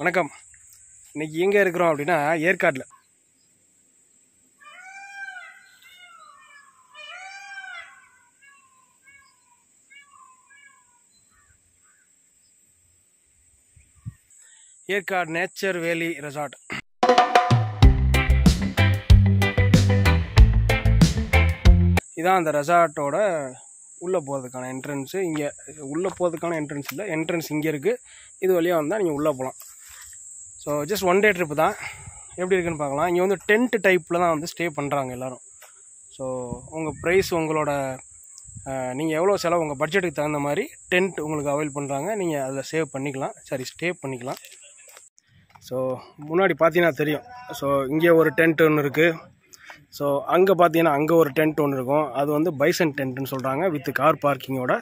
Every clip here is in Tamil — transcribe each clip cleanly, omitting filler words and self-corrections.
வணக்கம். இன்னைக்கு எங்கே இருக்கிறோம் அப்படின்னா ஏற்காட்டில். ஏற்காடு நேச்சர் வேலி ரெசார்ட். இதான் அந்த ரெசார்ட்டோட உள்ளே போகிறதுக்கான என்ட்ரன்ஸு. இங்கே உள்ளே போகிறதுக்கான என்ட்ரன்ஸ் இல்லை, என்ட்ரன்ஸ் இங்கே இருக்குது. இது வழியாக வந்தால் நீங்கள் உள்ளே போகலாம். So just one day trip தான். எப்படி இருக்குன்னு பார்க்கலாம். இங்கே வந்து டென்ட் டைப்பில் தான் வந்து ஸ்டே பண்ணுறாங்க எல்லோரும். ஸோ உங்கள் ப்ரைஸ், உங்களோட நீங்கள் எவ்வளோ செலவு, உங்கள் பட்ஜெட்டுக்கு தகுந்த மாதிரி டென்ட் உங்களுக்கு அவைல் பண்ணுறாங்க. நீங்கள் அதில் ஸ்டே பண்ணிக்கலாம். ஸோ முன்னாடி பார்த்தீங்கன்னா தெரியும். ஸோ இங்கே ஒரு டென்ட் ஒன்று இருக்குது. ஸோ அங்கே பார்த்தீங்கன்னா அங்கே ஒரு டென்ட் ஒன்று இருக்கும். அது வந்து பைசன் டென்ட்டுன்னு சொல்கிறாங்க, வித் கார் பார்க்கிங்கோட.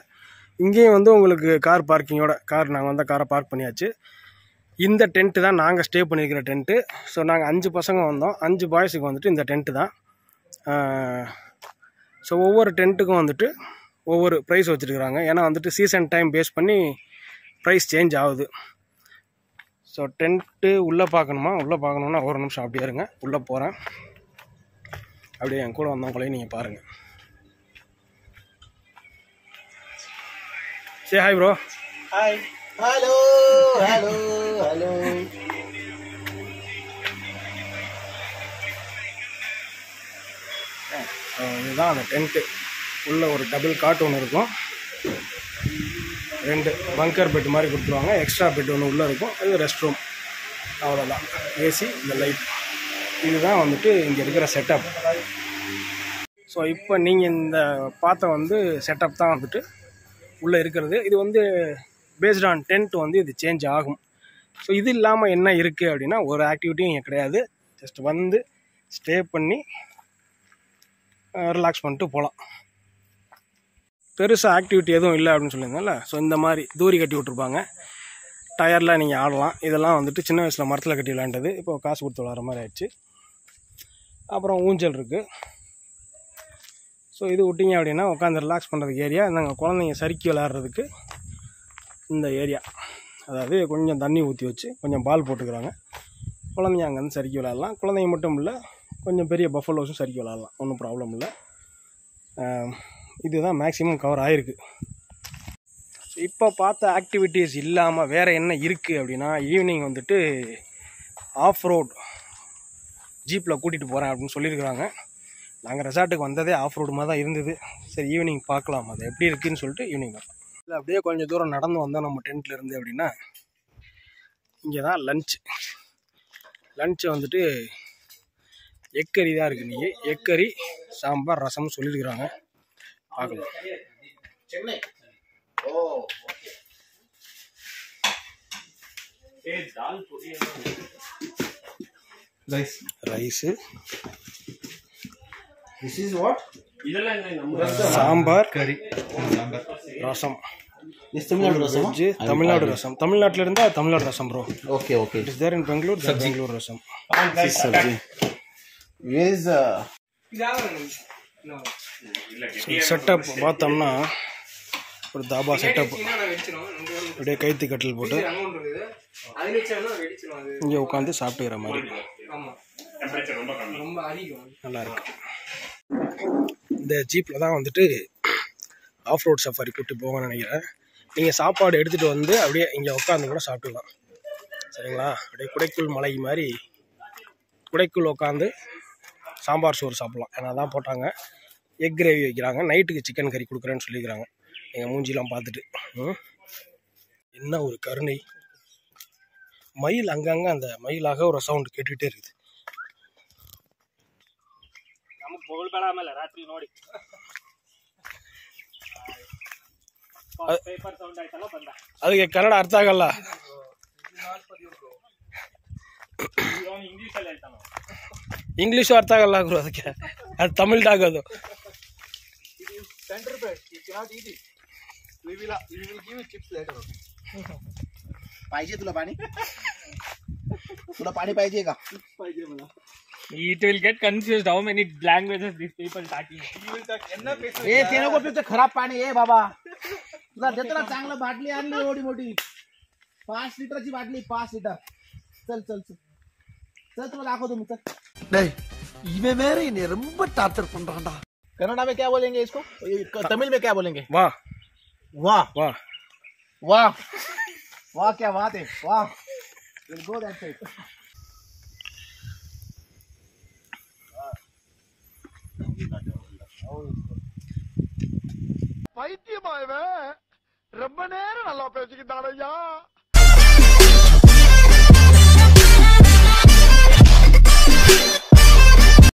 இங்கேயும் வந்து உங்களுக்கு கார் பார்க்கிங்கோட, நாங்கள் வந்து காரை பார்க் பண்ணியாச்சு. இந்த டென்ட்டு தான் நாங்கள் ஸ்டே பண்ணியிருக்கிற டென்ட்டு. ஸோ நாங்கள் 5 பசங்க வந்தோம். 5 பாய்ஸுக்கு வந்துட்டு இந்த டென்ட்டு தான். ஸோ ஒவ்வொரு டென்ட்டுக்கும் வந்துட்டு ஒவ்வொரு ப்ரைஸ் வச்சுருக்குறாங்க. ஏன்னா வந்துட்டு சீசன் டைம் பேஸ் பண்ணி ப்ரைஸ் சேஞ்ச் ஆகுது. ஸோ டென்ட்டு உள்ளே பார்க்கணுன்னா ஒரு நிமிஷம் அப்படியே இருங்க, உள்ளே போகிறேன். அப்படியே என் கூட வந்தவங்களையும் நீங்கள் பாருங்கள். Say hi bro. Hi. Hello hello hello. இதுதான் அந்த டென்ட்டு. உள்ளே ஒரு டபுள் காட் ஒன்று இருக்கும். 2 பங்கர் பெட் மாதிரி கொடுத்துருவாங்க. எக்ஸ்ட்ரா பெட் ஒன்று உள்ளே இருக்கும். அது ரெஸ்ட் ரூம். அவ்வளோதான். ஏசி, இந்த லைட். இதுதான் வந்துட்டு இங்கே இருக்கிற செட்டப். ஸோ இப்போ நீங்கள் இந்த பார்த்த வந்து செட்டப் தான் வந்துட்டு உள்ளே இருக்கிறது. இது வந்து பேஸ்ட் ஆன் டென்ட் வந்து இது சேஞ்ச் ஆகும். ஸோ இது இல்லாமல் என்ன இருக்குது அப்படின்னா ஒரு ஆக்டிவிட்டியும் இங்கே கிடையாது. ஜஸ்ட் வந்து ஸ்டே பண்ணி ரிலாக்ஸ் பண்ணிட்டு போகலாம். பெருசாக ஆக்டிவிட்டி எதுவும் இல்லை அப்படின்னு சொல்லியிருந்தேன்ல. ஸோ இந்த மாதிரி தூரி கட்டி விட்ருப்பாங்க. டயரில் நீங்கள் ஆடலாம். இதெல்லாம் வந்துட்டு சின்ன வயசில் மரத்தில் கட்டி விளையாண்டது. இப்போ காசு கொடுத்து விளாட்ற மாதிரி ஆயிடுச்சு. அப்புறம் ஊஞ்சல் இருக்குது. ஸோ இது விட்டிங்க அப்படின்னா உட்காந்து ரிலாக்ஸ் பண்ணுறதுக்கு ஏரியா. நாங்கள் குழந்தைங்க சறுக்கி விளையாடுறதுக்கு இந்த ஏரியா. அதாவது கொஞ்சம் தண்ணி ஊற்றி வச்சு கொஞ்சம் பால் போட்டுக்கிறாங்க. குழந்தைங்க அங்கே வந்து சறுக்கி விளையாடலாம். குழந்தைங்க மட்டும் இல்லை, கொஞ்சம் பெரிய பஃபலோஸும் சறுக்கி விளையாடலாம். ஒன்றும் ப்ராப்ளம் இல்லை. இதுதான் மேக்ஸிமம் கவர் ஆகிருக்கு. இப்போ பார்த்த ஆக்டிவிட்டீஸ் இல்லாமல் வேறு என்ன இருக்குது அப்படின்னா, ஈவினிங் வந்துட்டு ஆஃப் ரோட் ஜீப்பில் கூட்டிகிட்டு போகிறேன் அப்படின்னு சொல்லியிருக்கிறாங்க. நாங்கள் ரெசார்ட்டுக்கு வந்ததே ஆஃப் ரோடு மாதிரி தான் இருந்தது. சரி, ஈவினிங் பார்க்கலாம் அது எப்படி இருக்குதுன்னு சொல்லிட்டு ஈவினிங் பார்க்கலாம். இல்லை அப்படியே கொஞ்சம் தூரம் நடந்து வந்தோம் நம்ம டென்ட்டில் இருந்து அப்படின்னா, இங்கே தான் லஞ்சு வந்துட்டு எக்கறி தான் இருக்குது. நீங்கள் எக்கறி, சாம்பார், ரசம்னு சொல்லியிருக்கிறாங்க. பார்க்கலாம். Chennai. Oh rice, this is what? Sambar, கறி, ரசம். This தமிழ்நாடு ரசம். தமிழ்நாடு ரசம். தமிழ்நாட்டில் இருந்தால் Tamil Nadu rasam bro. Okay, okay. It is there in Bangalore. Bangalore rasam. Setup பார்த்தோம்னா ஒரு தாபா செட்டப். அப்படியே கைத்து கட்டில் போட்டு இங்கே உட்காந்து சாப்பிட்டுக்கிற மாதிரி நல்லா இருக்கு. இந்த ஜீப்பில் தான் வந்துட்டு ஆஃப் ரோட் சஃபாரி கூப்பிட்டு போங்கன்னு நினைக்கிறேன். நீங்கள் சாப்பாடு எடுத்துகிட்டு வந்து அப்படியே இங்கே உட்காந்து கூட சாப்பிட்டுக்கலாம். சரிங்களா? அப்படியே குடைக்குள் மலை மாதிரி குடைக்குள் உட்காந்து சாம்பார் சோறு சாப்பிட்லாம். ஏன்னா தான் போட்டாங்க. எக் கிரேவி வைக்கிறாங்க. நைட்டுக்கு சிக்கன் கறி கொடுக்குறேன்னு சொல்லிக்கிறாங்க. எங்கள் மூஞ்சிலாம் பார்த்துட்டு என்ன ஒரு கருணை. மயில் அங்கங்கே அந்த மயிலாக ஒரு சவுண்டு கேட்டுக்கிட்டே இருக்குது. நமக்கு பொருள் படாமல் ராத்திரி நோடி ಅದಕ್ಕೆ ಕನ್ನಡ ಅರ್ಥ ಆಗಲ್ಲ. ಇಂಗ್ಲೀಷು ಅರ್ಥ ಆಗಲ್ಲ ಗುರು. ಅದಕ್ಕೆ ಅದು ತಮಿಳ್ ಡಾಗ್. ಅದು पाहिजे तुला पाणी? तुला पाणी पाहिजे का? पाहिजे मला. It will get confused how many languages these people talking. ए ते नको पितो, खराब पाणी आहे बाबा. तुला देतो ना चांगलं बाटली आणली एवढी मोठी 5 लिटरची बाटली 5 लिटर चल चल चल चल तुम्हें दाखो तुम चल டேய் இவன் வேற என்னை ரொம்ப டார்ச்சர் பண்றான்டா. कन्नड़ा में क्या बोलेंगे इसको तमिल में क्या बोलेंगे வா वाह வா वाह वाह क्या बात है वाह we'll go that side பைத்தியமா இவன் ரொம்ப நேரம் நல்லா பேசிக்கிட்டான் ஐயா.